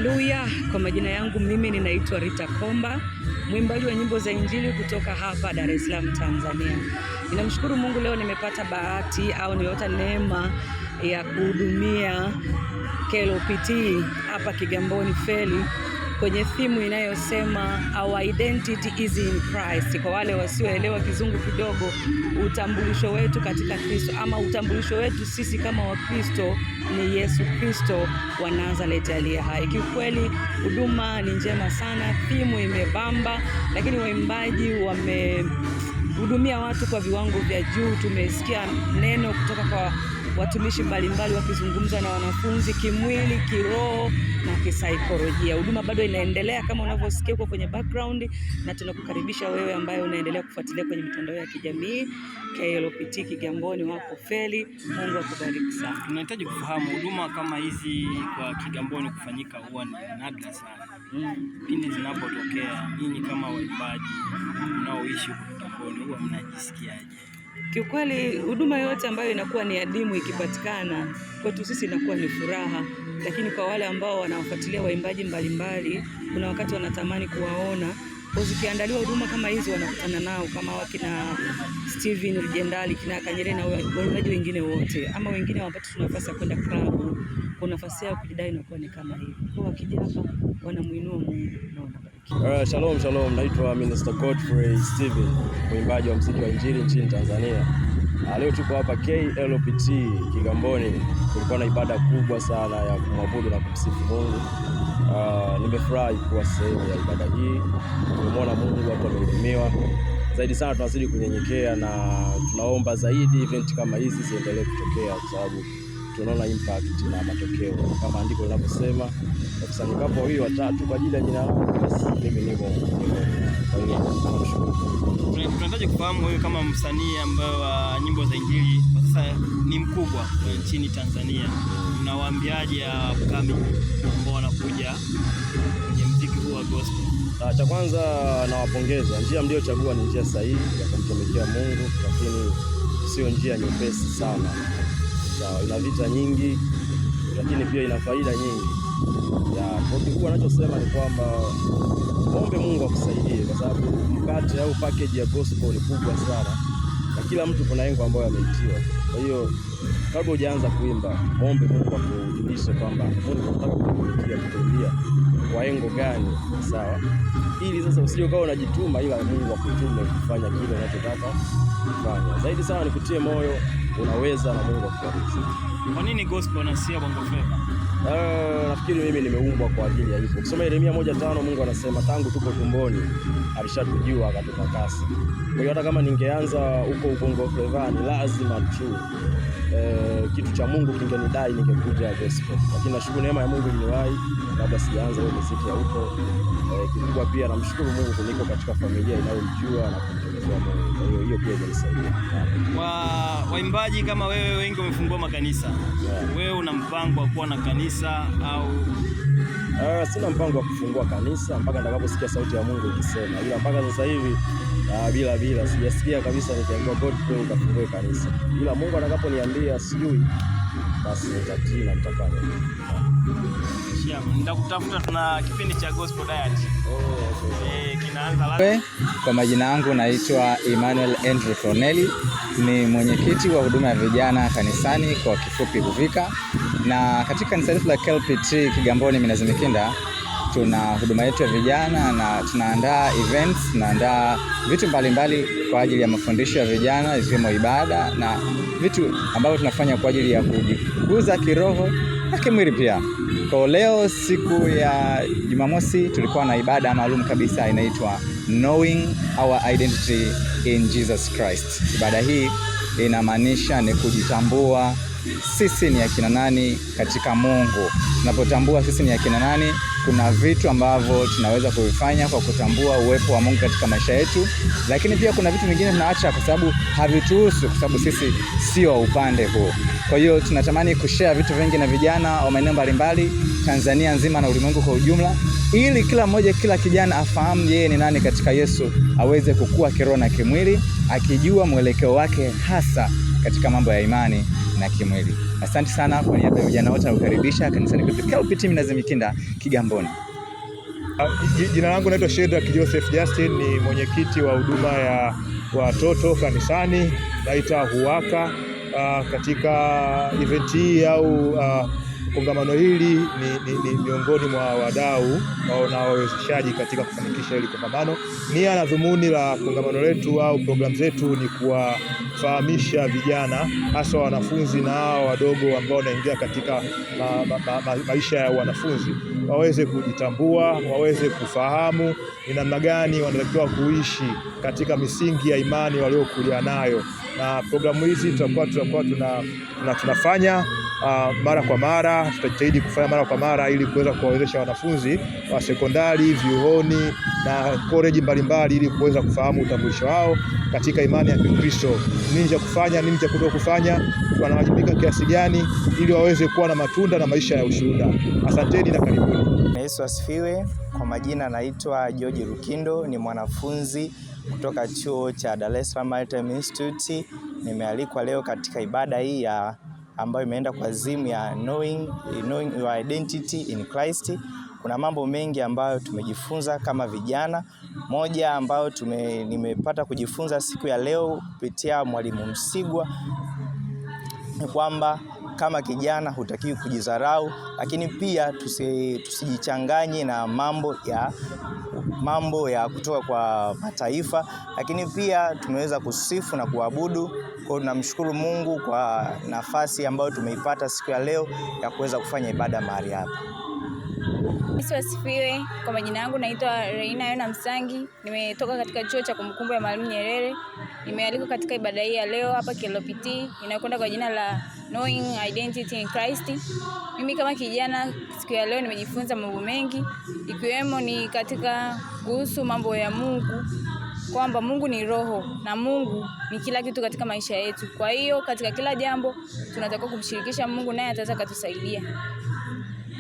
Haleluya, kwa majina yangu mimi ninaitwa Rita Komba, mwimbaji wa nyimbo za injili kutoka hapa Dar es Salaam, Tanzania. Ninamshukuru Mungu, leo nimepata bahati au nimepata neema ya kuhudumia KLPT hapa Kigamboni Feli kwenye thimu inayosema Our Identity is in Christ. Kwa wale wasioelewa kizungu kidogo, utambulisho wetu katika Kristo, ama utambulisho wetu sisi kama Wakristo ni Yesu Kristo wa Nazareth aliye hai. Kiukweli huduma ni njema sana, thimu imebamba, lakini waimbaji wamehudumia watu kwa viwango vya juu. Tumesikia neno kutoka kwa watumishi mbalimbali wakizungumza na wanafunzi kimwili, kiroho na kisaikolojia. Huduma bado inaendelea kama unavyosikia huko kwenye background, na tunakukaribisha wewe ambaye unaendelea kufuatilia kwenye mitandao ya kijamii. KLPT Kigamboni wako Feli. Mungu akubariki sana. Tunahitaji kufahamu huduma kama hizi kwa Kigamboni kufanyika huwa ni nadra sana. Pindi zinapotokea, nyinyi kama waimbaji mnaoishi huko Kigamboni huwa mnajisikiaje? Kiukweli huduma yote ambayo inakuwa ni adimu ikipatikana kwetu sisi inakuwa ni furaha, lakini kwa wale ambao wanawafuatilia waimbaji mbalimbali, kuna wakati wanatamani kuwaona. Kwa zikiandaliwa huduma kama hizi wanakutana nao, kama wakina Steven Legendali, kina Kanyere na waimbaji wengine wote, ama wengine wapate nafasi ya kwenda klabu, kwa nafasi yao kujidai na kuwa ni kama hivi. Kwa wakija hapa wanamuinua Mungu na wanabariki. Shalom, naitwa Minister Godfrey Steven, mwimbaji wa muziki wa injili nchini Tanzania. Leo tuko hapa KLPT Kigamboni. Kulikuwa na ibada kubwa sana ya kumwabudu na kumsifu Mungu. Nimefurahi kuwa sehemu ya ibada hii. Tumeona Mungu, watu wamehudumiwa. Zaidi sana tunazidi kunyenyekea na tunaomba zaidi event kama hizi ziendelee kutokea, kwa sababu tunaona impact na matokeo kama andiko linavyosema, wakusanyikapo wawili watatu kwa ajili ya jina langu, basi mimi niko. Kwa hiyo tunashukuru. Tunataka kufahamu wewe kama msanii ambaye wa nyimbo za injili kwa sasa ni mkubwa nchini Tanzania, unawaambiaje upcoming ambao wanakuja kwenye muziki huu wa gospel? Cha kwanza nawapongeza, njia mliochagua ni njia sahihi ya kumtumikia Mungu, lakini sio njia nyepesi sana. Sawa, ina vita nyingi, lakini pia ina faida nyingi. Kwa kikubwa anachosema ni kwamba muombe Mungu akusaidie, kwa sababu mkate au package ya gospel ni kubwa sana, na kila mtu kuna lengo ambalo ameitiwa. Kwa hiyo kabla hujaanza kuimba, muombe Mungu akufundishe kwamba Mungu anataka kukuimbia kwa lengo gani, sawa? Ili sasa usije kawa unajituma, ila Mungu akutume kufanya kile unachotaka kufanya. Zaidi sana ni kutie moyo, unaweza na Mungu akubariki. Kwa nini gospel na sio bongo flava? Nafikiri mimi nimeumbwa kwa ajili ya hivyo. Kusoma Yeremia 1:5, Mungu anasema tangu tuko tumboni alishatujua akatutakasa. Kwa hiyo hata kama ningeanza huko bongo flava ni lazima tu kitu cha Mungu kingenidai ningekuja gospel. Lakini nashukuru neema ya Mungu iliniwahi kabla sijaanza hiyo muziki ya huko. Kikubwa pia namshukuru Mungu kuniko katika familia inayomjua na kumtumikia Mungu. Kwa hiyo pia imenisaidia. Waimbaji kama wewe wengi wamefungua makanisa. Wewe una mpango wa kuwa na kanisa au? Sina mpango wa kufungua kanisa mpaka nitakaposikia sauti ya Mungu ikisema. Ila mpaka sasa hivi bila sijasikia kabisa nikiambiwa Godfrey kafungue kanisa. Ila Mungu atakaponiambia sijui, basi nitatii na nitafanya. Nitakutafuta, tuna kipindi cha Gospel Diet. Kinaanza. Kwa majina yangu naitwa Emmanuel Andrew Tonelli, ni mwenyekiti wa huduma ya vijana kanisani, kwa kifupi Ruvika. Na katika kanisa letu la KLPT Kigamboni Minazi Mikinda tuna huduma yetu ya vijana na tunaandaa events, tunaandaa vitu mbalimbali kwa ajili ya mafundisho ya vijana, ikiwemo ibada na vitu ambavyo tunafanya kwa ajili ya kujikuza kiroho na kimwili pia. Kwa leo siku ya Jumamosi tulikuwa na ibada maalum kabisa inaitwa Knowing Our Identity in Jesus Christ. Ibada hii inamaanisha ni kujitambua sisi ni akina nani katika Mungu. Tunapotambua sisi ni akina nani, kuna vitu ambavyo tunaweza kuvifanya kwa kutambua uwepo wa Mungu katika maisha yetu, lakini pia kuna vitu vingine tunaacha kwa sababu havituhusu, kwa sababu sisi sio upande huo. Kwa hiyo tunatamani kushare vitu vingi na vijana wa maeneo mbalimbali Tanzania nzima na ulimwengu kwa ujumla, ili kila kijana afahamu yeye ni nani katika Yesu, aweze kukua kiroho na kimwili, akijua mwelekeo wake hasa katika mambo ya imani na kimwili. Asante sana kwa niaba ya vijana wote nakukaribisha kanisani kwetu KLPT Minazi Mikinda Kigamboni. Jina langu naitwa Shedrack Joseph Justin, ni mwenyekiti wa huduma ya watoto kanisani naita Huwaka. Katika event hii au kongamano hili ni miongoni mwa wadau na wawezeshaji katika kufanikisha hili kongamano. Nia na dhumuni la kongamano letu au programu zetu ni kuwafahamisha vijana, hasa wanafunzi na wadogo ambao wanaingia katika maisha ya wanafunzi, waweze kujitambua, waweze kufahamu ni namna gani wanatakiwa kuishi katika misingi ya imani waliokulia nayo. Na programu hizi tutakuwa tunafanya mara kwa mara, tutajitahidi kufanya mara kwa mara ili kuweza kuwawezesha wanafunzi wa sekondari, vyuoni na college mbalimbali ili kuweza kufahamu utambulisho wao katika imani ya Kikristo. Nini cha kufanya, nini cha kutokufanya, wanawajibika kiasi gani ili waweze kuwa na matunda na maisha ya ushuhuda. Asanteni na karibuni. Yesu asifiwe. Kwa majina naitwa George Rukindo, ni mwanafunzi kutoka chuo cha Dar es Salaam Maritime Institute. Nimealikwa leo katika ibada hii ambayo imeenda kwa zimu ya knowing your identity in Christ. Kuna mambo mengi ambayo tumejifunza kama vijana. Moja ambayo nimepata kujifunza siku ya leo kupitia Mwalimu Msigwa ni kwamba kama kijana hutakiwi kujidharau, lakini pia tusijichanganye na mambo ya kutoka kwa mataifa, lakini pia tumeweza kusifu na kuabudu. Kwa tunamshukuru Mungu kwa nafasi ambayo tumeipata siku ya leo ya kuweza kufanya ibada mahali hapa. Yesu asifiwe. Kwa majina yangu naitwa Reina Yona Msangi. Nimetoka katika chuo cha kumbukumbu ya Mwalimu Nyerere. Nimealikwa katika ibada hii ya leo hapa KLPT inayokwenda kwa jina la Knowing Identity in Christ. Mimi kama kijana siku ya leo nimejifunza mambo mengi, ikiwemo ni katika kuhusu mambo ya Mungu, kwamba Mungu ni roho na Mungu ni kila kitu katika maisha yetu. Kwa hiyo katika kila jambo tunatakiwa kumshirikisha Mungu, naye ataweza kutusaidia.